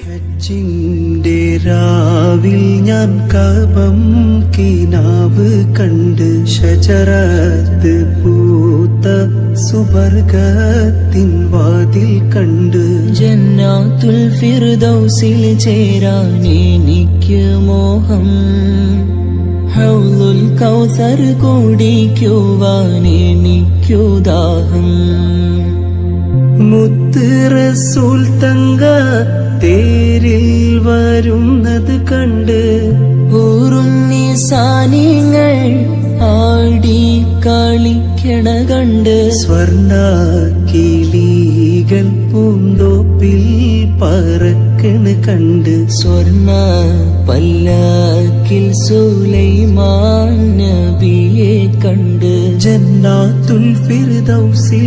ഹജ്ജിന്റെ രാവിൽ ഞാൻ കഅബം കിനാവ് കണ്ട് ഷജറത്ത് പൂത്ത സുബർഗത്തിൻ വാതിൽ കണ്ട് ജന്നാത്തുൽ ഫിർദൗസിൽ ചേരാൻ എനിക്ക് മോഹം ഹൗലുൽ കൗസർ കുടിക്കുവാൻ എനിക്കു ദാഹം മുത്ത് റസൂൽ തങ്ക തേരിൽ വരുന്നത് കണ്ട് ഊറുന്നിസാനിങ്ങൾ ആടി കളിക്കണ കണ്ട് സ്വർണ്ണ കിളികൾ പൂന്തോപ്പിൽ പറക്കണ കണ്ട് സ്വർണ്ണ പല്ലക്കിൽ സുലൈമാൻ നബിയെ കണ്ട് ജന്നാത്തുൽ ഫിർദൗസിൽ